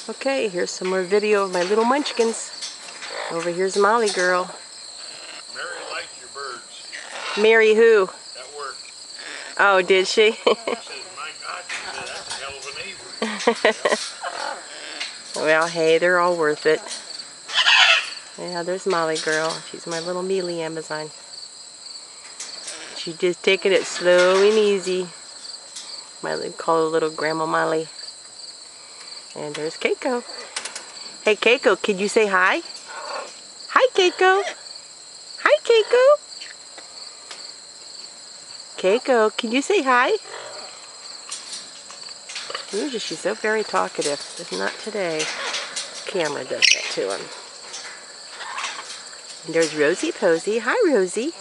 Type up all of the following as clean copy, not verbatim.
Okay, here's some more video of my little munchkins. Over here's Molly girl. Mary liked your birds. Mary who? At work. Oh, did she? She says, my God, she said, that's a hell of a neighbor. Well, hey, they're all worth it. Yeah, there's Molly girl. She's my little mealy Amazon. She's just taking it slow and easy. Call her little Grandma Molly. And there's Keiko. Hey, Keiko, can you say hi? Hi, Keiko. Hi, Keiko. Keiko, can you say hi? Usually she's so very talkative. Just not today. Camera does that to him. And there's Rosie Posey. Hi, Rosie.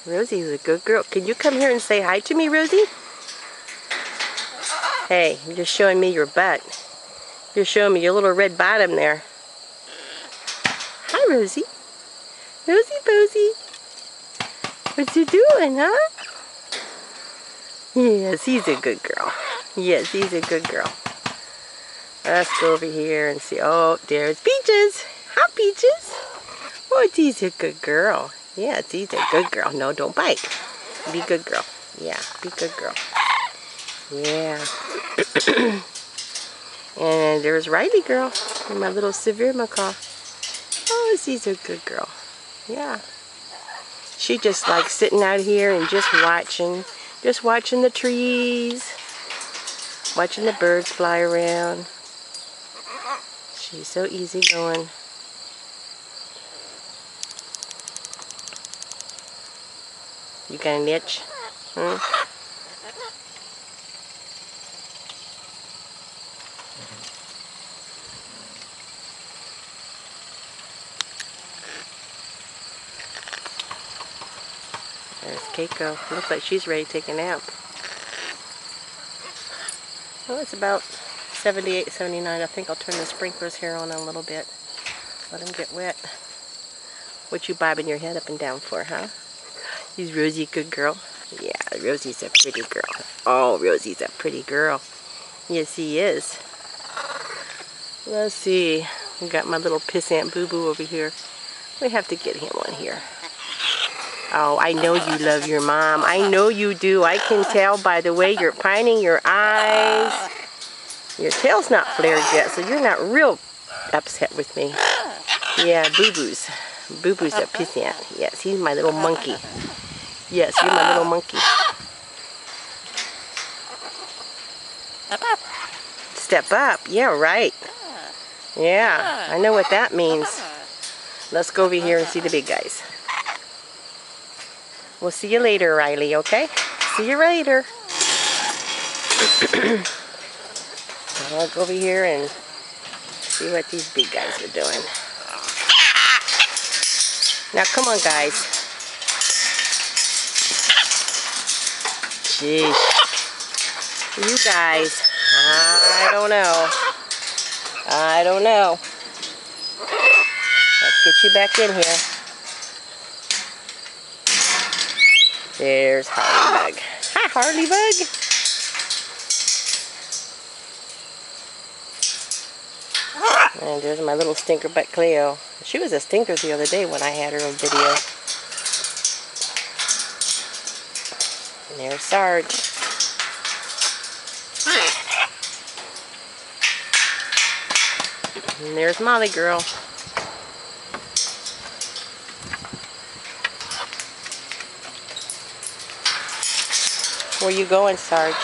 Rosie's a good girl. Can you come here and say hi to me, Rosie? Hey, you're just showing me your butt. You're showing me your little red bottom there. Hi, Rosie. Rosie Posey. What you doing, huh? Yes, he's a good girl. Yes, he's a good girl. Let's go over here and see. Oh, there's Peaches. Hi, Peaches. Oh, she's a good girl. Yeah, she's a good girl. No, don't bite. Be a good girl. Yeah, be a good girl. Yeah. And there's Riley girl. And my little severe macaw. Oh, she's a good girl. Yeah. She just likes sitting out here and just watching. Just watching the trees. Watching the birds fly around. She's so easygoing. You got an itch? Hmm? There's Keiko. Looks like she's ready to take a nap. Well, it's about 78, 79. I think I'll turn the sprinklers here on a little bit. Let them get wet. What you bobbing your head up and down for, huh? Is Rosie a good girl? Yeah, Rosie's a pretty girl. Oh, Rosie's a pretty girl. Yes, he is. Let's see. We got my little pissant boo-boo over here. We have to get him on here. Oh, I know you love your mom. I know you do. I can tell by the way you're pining your eyes. Your tail's not flared yet, so you're not real upset with me. Yeah, Boo-Boo's. Boo-Boo's a pissant. Yes, he's my little monkey. Yes, you're my little monkey. Step up. Yeah, right. Yeah, I know what that means. Let's go over here and see the big guys. We'll see you later, Riley, okay? See you later. I'll go over here and see what these big guys are doing. Now, come on, guys. Jeez. You guys, I don't know. I don't know. Let's get you back in here. There's Harley Bug. Hi, Harley Bug. And there's my little stinker butt Cleo. She was a stinker the other day when I had her on video. And there's Sarge. And there's Molly girl. Where you going, Sarge?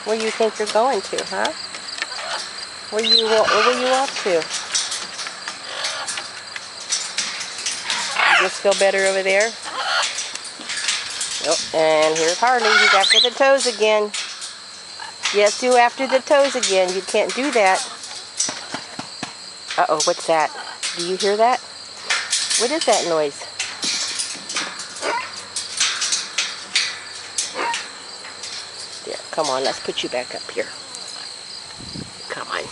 Where you think you're going to, huh? Where you off to? You just feel better over there? Oh, and here's Harley. He's after the toes again. Yes, you after the toes again. You can't do that. Uh-oh, what's that? Do you hear that? What is that noise? There, come on, let's put you back up here. Come on.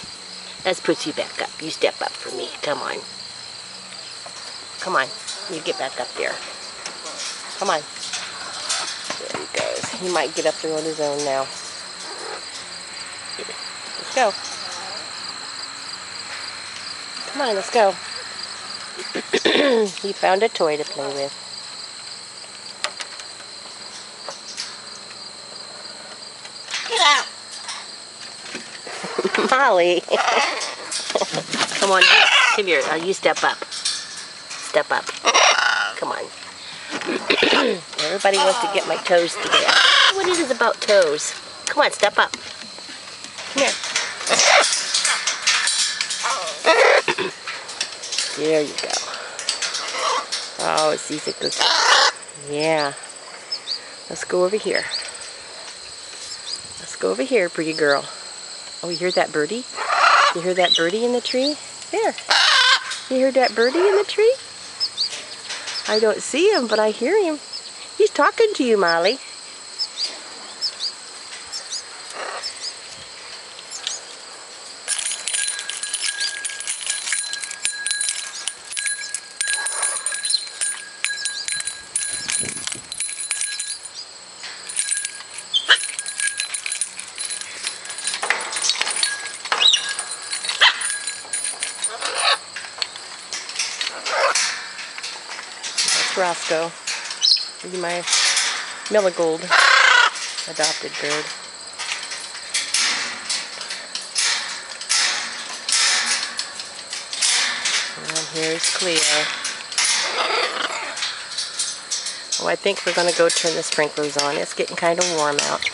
Let's put you back up. You step up for me. Come on. Come on. You get back up there. Come on. There he goes. He might get up there on his own now. go. Come on, let's go. He found a toy to play with. Molly. Come on, come here. You step up. Step up. Come on. Everybody wants to get my toes today. What it is about toes. Come on, step up. Come here. There you go. Oh, it's easy to go. Yeah. Let's go over here. Let's go over here, pretty girl. Oh, you hear that birdie? You hear that birdie in the tree? There. You hear that birdie in the tree? I don't see him, but I hear him. He's talking to you, Molly. Roscoe. He's my Milligold adopted bird. And here's Cleo. Oh, I think we're going to go turn the sprinklers on. It's getting kind of warm out.